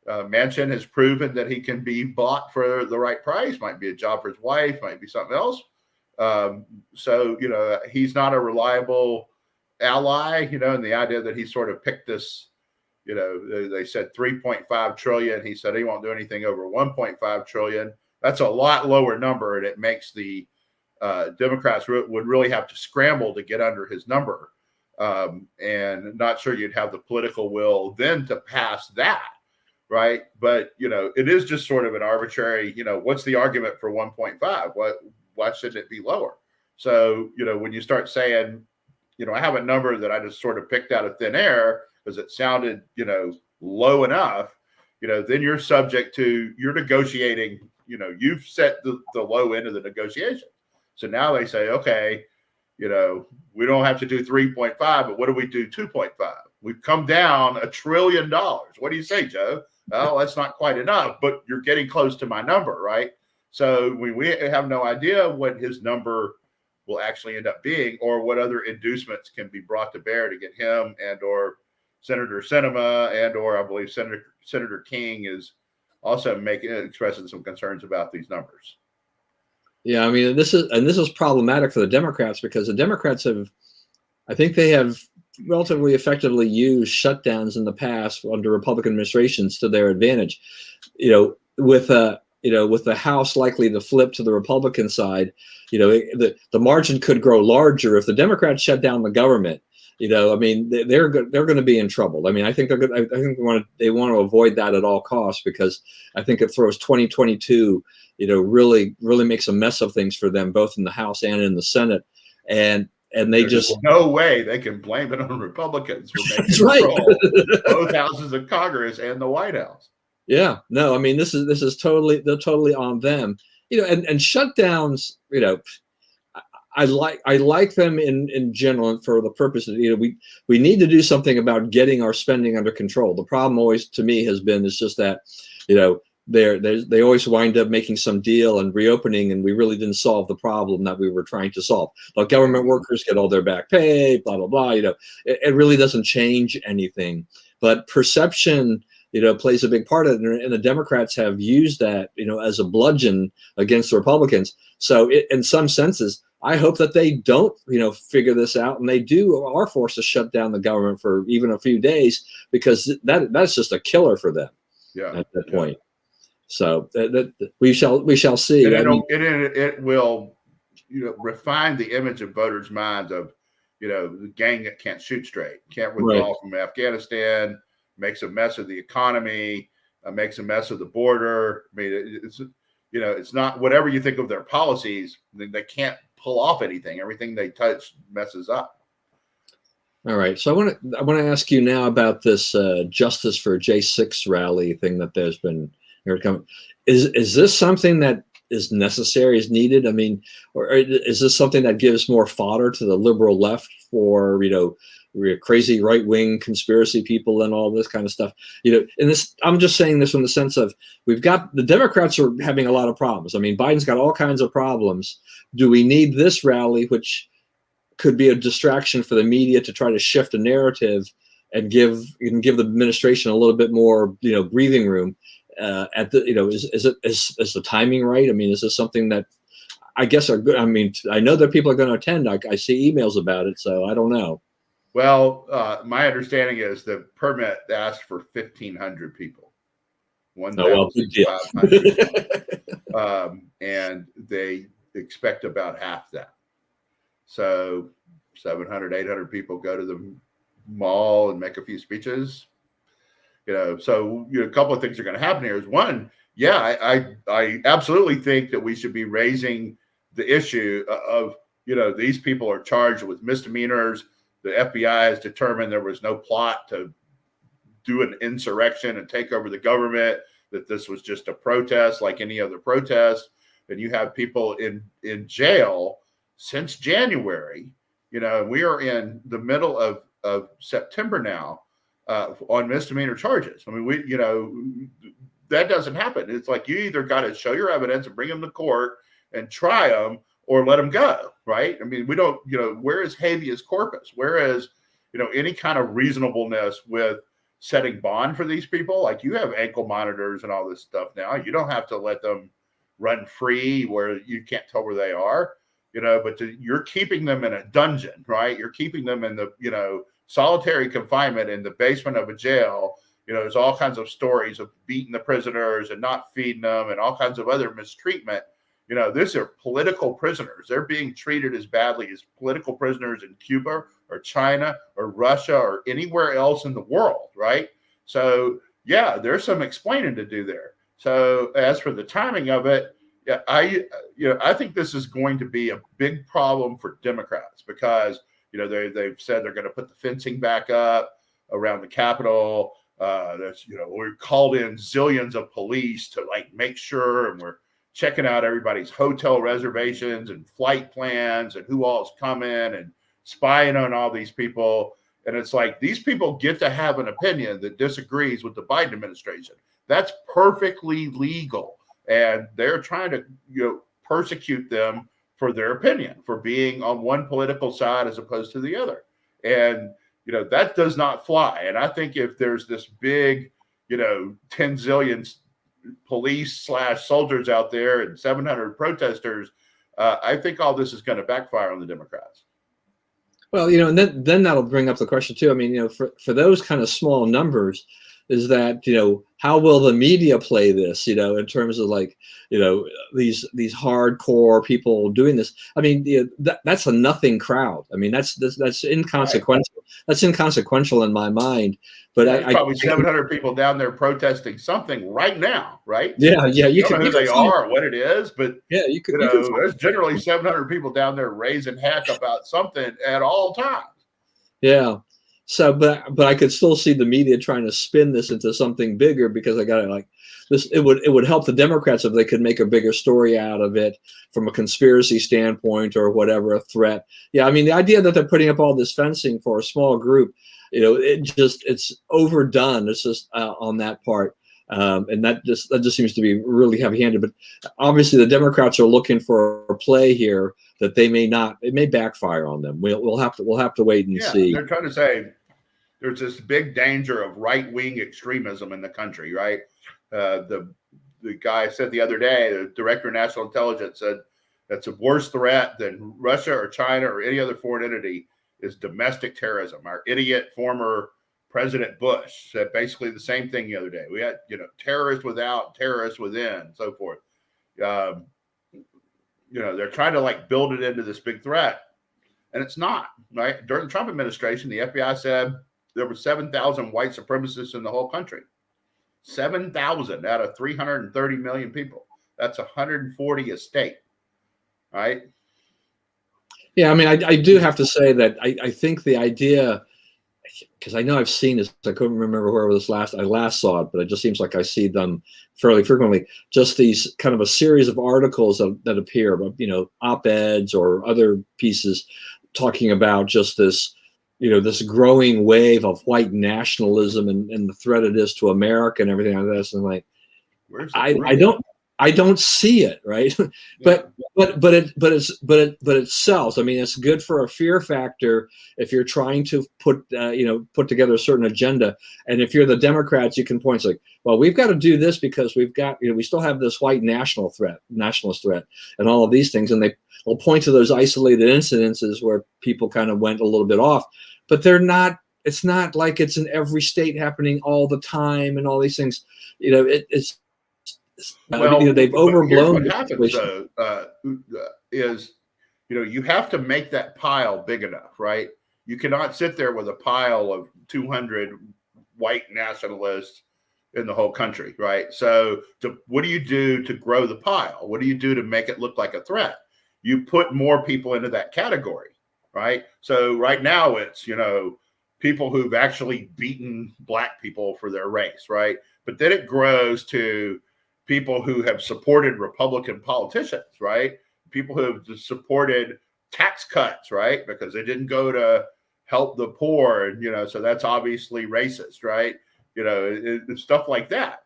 Manchin has proven that he can be bought for the right price, might be a job for his wife, might be something else. So, he's not a reliable ally, and the idea that he sort of picked this, they said 3.5 trillion. He said he won't do anything over 1.5 trillion. That's a lot lower number, and it makes the Democrats would really have to scramble to get under his number. And not sure you'd have the political will then to pass that, right? But, it is just sort of an arbitrary, what's the argument for 1.5? Why shouldn't it be lower? So, when you start saying, I have a number that I just sort of picked out of thin air because it sounded, low enough, then you're subject to, you're negotiating, you've set the low end of the negotiation. So now they say, okay, we don't have to do 3.5, but what do we do 2.5? We've come down $1 trillion. What do you say, Joe? Well, that's not quite enough, but you're getting close to my number, right? So we have no idea what his number will actually end up being, or what other inducements can be brought to bear to get him and or Senator Sinema and or I believe Senator King is also expressing some concerns about these numbers. Yeah, I mean, this is problematic for the Democrats, because the Democrats I think they have relatively effectively used shutdowns in the past under Republican administrations to their advantage. With the House likely to flip to the Republican side, the margin could grow larger if the Democrats shut down the government. I mean, they're going to be in trouble. I mean, I think they want to avoid that at all costs, because I think it throws 2022, really makes a mess of things for them, both in the House and in the Senate. And they There's no way they can blame it on Republicans for making control both houses of Congress and the White House. Yeah, no, I mean, this is totally on them. And shutdowns, I like them in general for the purpose of, we need to do something about getting our spending under control. The problem always to me has been, it's just that, they always wind up making some deal and reopening, and we really didn't solve the problem that we were trying to solve. Like, government workers get all their back pay, blah, blah, blah. It really doesn't change anything. But perception, plays a big part of it, and the Democrats have used that, as a bludgeon against the Republicans. So in some senses, I hope that they don't, figure this out, and they are forced to shut down the government for even a few days, because that's just a killer for them at that point. So we shall see. And it will, refine the image of voters' minds of, the gang that can't shoot straight, can't withdraw Right. from Afghanistan, makes a mess of the economy, makes a mess of the border. I mean, it's not whatever you think of their policies. They can't pull off anything. Everything they touch messes up. All right. So I want to ask you now about this Justice for J6 rally thing that there's been here coming. Is this something that is necessary, is needed? I mean, or is this something that gives more fodder to the liberal left for, crazy right-wing conspiracy people and all this kind of stuff? And this, I'm just saying this from the sense of, we've got, the Democrats are having a lot of problems. I mean, Biden's got all kinds of problems. Do we need this rally, which could be a distraction for the media to try to shift a narrative and give the administration a little bit more, breathing room? At the, is the timing right? I mean, is this something that I guess are good? I mean, I know that people are going to attend. I see emails about it, so I don't know. Well, my understanding is the permit asked for 1,500 people. 1,500. And they expect about half that. So 700, 800 people go to the mall and make a few speeches. So a couple of things are going to happen here. Is one, I absolutely think that we should be raising the issue of, these people are charged with misdemeanors. The FBI has determined there was no plot to do an insurrection and take over the government, that this was just a protest like any other protest. And you have people in jail since January. We are in the middle of September now. On misdemeanor charges. I mean, that doesn't happen. It's like, you either got to show your evidence and bring them to court and try them, or let them go, right? I mean, we don't, where is habeas corpus? Where is, any kind of reasonableness with setting bond for these people? Like, you have ankle monitors and all this stuff now. You don't have to let them run free where you can't tell where they are, but you're keeping them in a dungeon, right? You're keeping them in the, solitary confinement in the basement of a jail. There's all kinds of stories of beating the prisoners and not feeding them and all kinds of other mistreatment. These are political prisoners. They're being treated as badly as political prisoners in Cuba or China or Russia or anywhere else in the world, right? So, there's some explaining to do there. So as for the timing of it, I think this is going to be a big problem for Democrats because they've said they're going to put the fencing back up around the Capitol. We're called in zillions of police to make sure, and we're checking out everybody's hotel reservations and flight plans and who all is coming and spying on all these people. And it's like, these people get to have an opinion that disagrees with the Biden administration. That's perfectly legal. And they're trying to, persecute them for their opinion, for being on one political side as opposed to the other. And, that does not fly. And I think if there's this big, 10 zillion police / soldiers out there and 700 protesters, I think all this is going to backfire on the Democrats. Well, and then that'll bring up the question too. I mean, for those kind of small numbers, is that, how will the media play this, in terms of these hardcore people doing this? I mean, that's a nothing crowd. I mean, that's inconsequential. Right. That's inconsequential in my mind. But there's probably 700 people down there protesting something right now, right? Yeah. You don't know who they are or what it is, but you could. There's generally 700 people down there raising heck about something at all times. Yeah. So, but I could still see the media trying to spin this into something bigger, because I got this. It would help the Democrats if they could make a bigger story out of it from a conspiracy standpoint or whatever, a threat. Yeah, I mean, the idea that they're putting up all this fencing for a small group, it's overdone. It's just on that part, and that just seems to be really heavy-handed. But obviously, the Democrats are looking for a play here that they may not. It may backfire on them. We'll have to wait and see. They're trying to say there's this big danger of right-wing extremism in the country, right? The guy said the other day, the director of national intelligence said that's a worse threat than Russia or China or any other foreign entity is domestic terrorism. Our idiot former President Bush said basically the same thing the other day. We had, terrorists without, terrorists within, and so forth. They're trying to like build it into this big threat, and it's not, right? During the Trump administration, the FBI said there were 7,000 white supremacists in the whole country. 7,000 out of 330 million people. That's 140 a state, right? Yeah, I mean, I do have to say that I think the idea, because I know I've seen this, I couldn't remember where I last saw it, but it just seems like I see them fairly frequently. Just these kind of a series of articles that appear, op-eds or other pieces talking about just this, this growing wave of white nationalism and the threat it is to America and everything like this. And like, I don't see it, right? but it sells. I mean, it's good for a fear factor if you're trying to put together a certain agenda. And if you're the Democrats, you can point like, well, we've got to do this because we've got, we still have this white nationalist threat, and all of these things. And they'll point to those isolated incidences where people kind of went a little bit off, but they're not. It's not like it's in every state happening all the time and all these things. It's. They've overblown. What happens though is, you have to make that pile big enough, right? You cannot sit there with a pile of 200 white nationalists in the whole country, right? So, what do you do to grow the pile? What do you do to make it look like a threat? You put more people into that category, right? So, right now it's people who've actually beaten black people for their race, right? But then it grows to people who have supported Republican politicians, right? People who have supported tax cuts, right? Because they didn't go to help the poor, and so that's obviously racist, right? Stuff like that.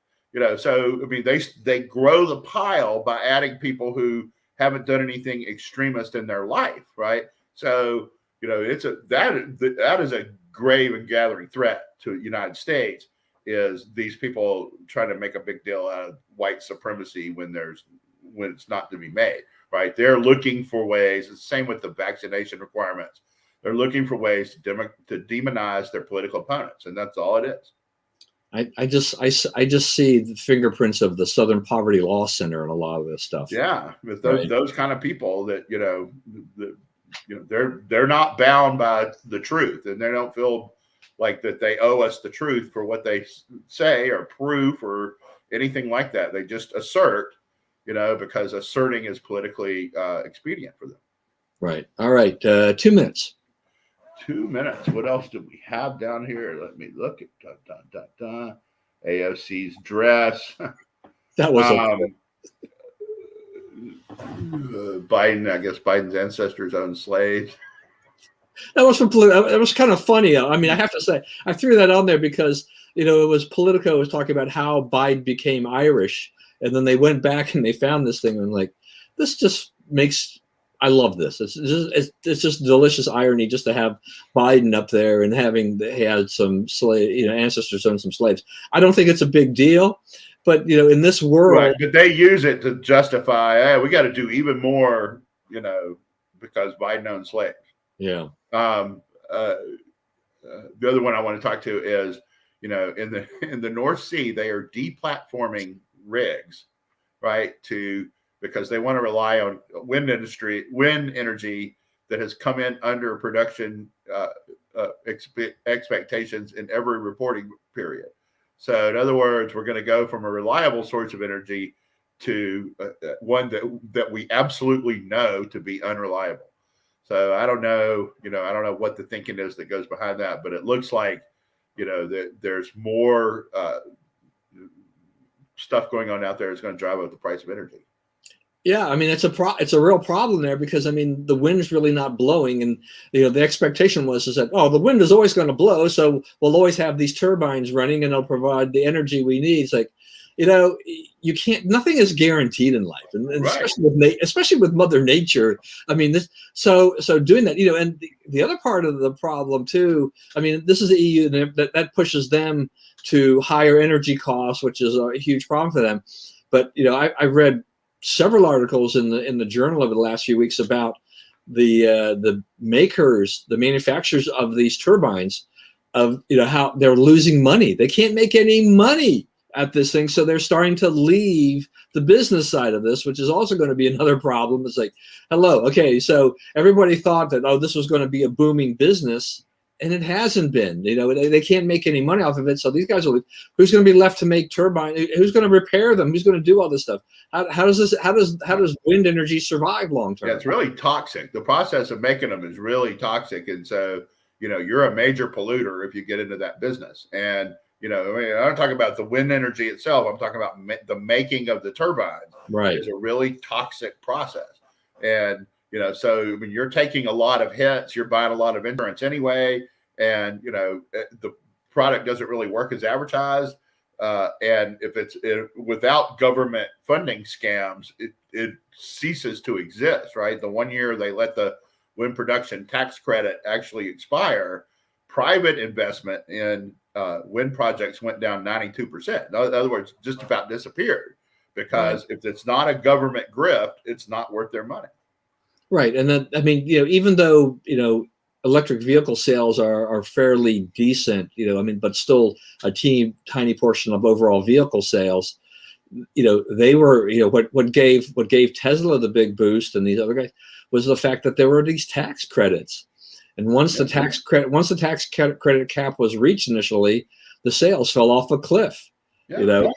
So I mean, they grow the pile by adding people who haven't done anything extremist in their life, right? So that is a grave and gathering threat to the United States. Is these people trying to make a big deal out of white supremacy when it's not to be made, right? They're looking for ways. It's the same with the vaccination requirements. They're looking for ways to demonize their political opponents, and that's all it is. I just see the fingerprints of the Southern Poverty Law Center and a lot of this stuff. Yeah, with those kind of people that they're not bound by the truth, and they don't feel like that they owe us the truth for what they say or proof or anything like that. They just assert, because asserting is politically expedient for them. Right. All right. 2 minutes. 2 minutes. What else do we have down here? Let me look at AOC's dress. That was Biden. I guess Biden's ancestors owned slaves. That was kind of funny. I mean, I have to say, I threw that on there because, it was Politico was talking about how Biden became Irish. And then they went back and they found this thing. And like, this just makes, I love this. It's just delicious irony just to have Biden up there and he had some slave, ancestors owned some slaves. I don't think it's a big deal. But, in this world. Right, but they use it to justify, hey, we got to do even more, because Biden owned slaves. Yeah. The other one I want to talk to is, in the North Sea, they are deplatforming rigs, right? Because they want to rely on wind energy that has come in under production expectations in every reporting period. So in other words, we're going to go from a reliable source of energy to one that we absolutely know to be unreliable. So I don't know, I don't know what the thinking is that goes behind that, but it looks like, that there's more stuff going on out there that's going to drive up the price of energy. Yeah, I mean, it's a real problem there because, I mean, the wind's really not blowing. And, the expectation was that, the wind is always going to blow. So we'll always have these turbines running and they'll provide the energy we need. It's like, you can't, nothing is guaranteed in life. And right. especially with Mother Nature. I mean, so doing that, and the other part of the problem too, I mean, this is the EU that pushes them to higher energy costs, which is a huge problem for them. But, I read several articles in the journal over the last few weeks about the manufacturers of these turbines of how they're losing money. They can't make any money at this thing, so they're starting to leave the business side of this, which is also going to be another problem. It's like, hello, okay, so everybody thought that, oh, this was going to be a booming business, and it hasn't been. They can't make any money off of it, so these guys will. Who's going to be left to make turbines? Who's going to repair them? Who's going to do all this stuff? How does wind energy survive long term? Yeah, it's really toxic. The process of making them is really toxic, and so you're a major polluter if you get into that business. And I don't talk about the wind energy itself. I'm talking about the making of the turbines. Right, it's a really toxic process, and so when you're taking a lot of hits, you're buying a lot of insurance anyway, and the product doesn't really work as advertised. And if it's without government funding scams, it ceases to exist. Right, the 1 year they let the wind production tax credit actually expire, private investment in wind projects went down 92%. In other words, just about disappeared, because if it's not a government grift, it's not worth their money. Right. And then, even though, electric vehicle sales are fairly decent, but still a tiny portion of overall vehicle sales, they were, what gave Tesla the big boost and these other guys was the fact that there were these tax credits. And once the tax credit cap was reached initially, the sales fell off a cliff. You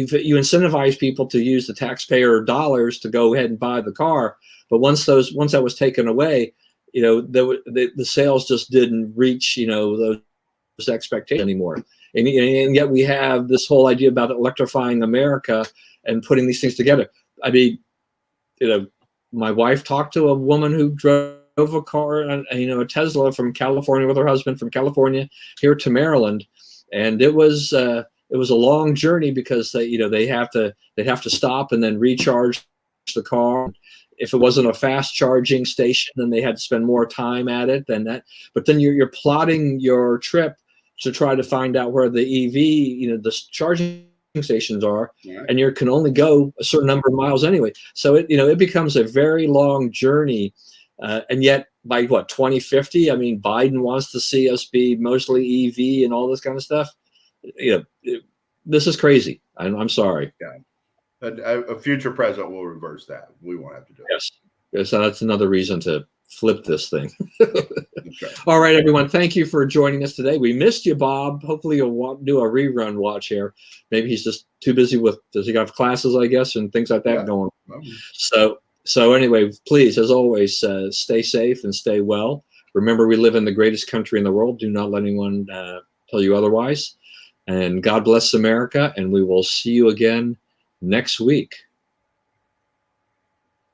incentivize people to use the taxpayer dollars to go ahead and buy the car, but once that was taken away, the sales just didn't reach those expectations anymore. And yet we have this whole idea about electrifying America and putting these things together. My wife talked to a woman who drove a car, a Tesla from California with her husband from California here to Maryland, and it was a long journey because they'd have to stop and then recharge the car. If it wasn't a fast charging station, then they had to spend more time at it than that. But then you're plotting your trip to try to find out where the EV, the charging stations are, and you can only go a certain number of miles anyway. So it becomes a very long journey. And yet by 2050, Biden wants to see us be mostly EV and all this kind of stuff. This is crazy. I'm sorry. Yeah. A future president will reverse that. We won't have to do it. Yes. So that's another reason to flip this thing. All right, everyone. Thank you for joining us today. We missed you, Bob. Hopefully you'll do a rerun watch here. Maybe he's just too busy does he have classes, I guess, and things like that going on. So anyway, please, as always, stay safe and stay well. Remember, we live in the greatest country in the world. Do not let anyone tell you otherwise. And God bless America, and we will see you again next week.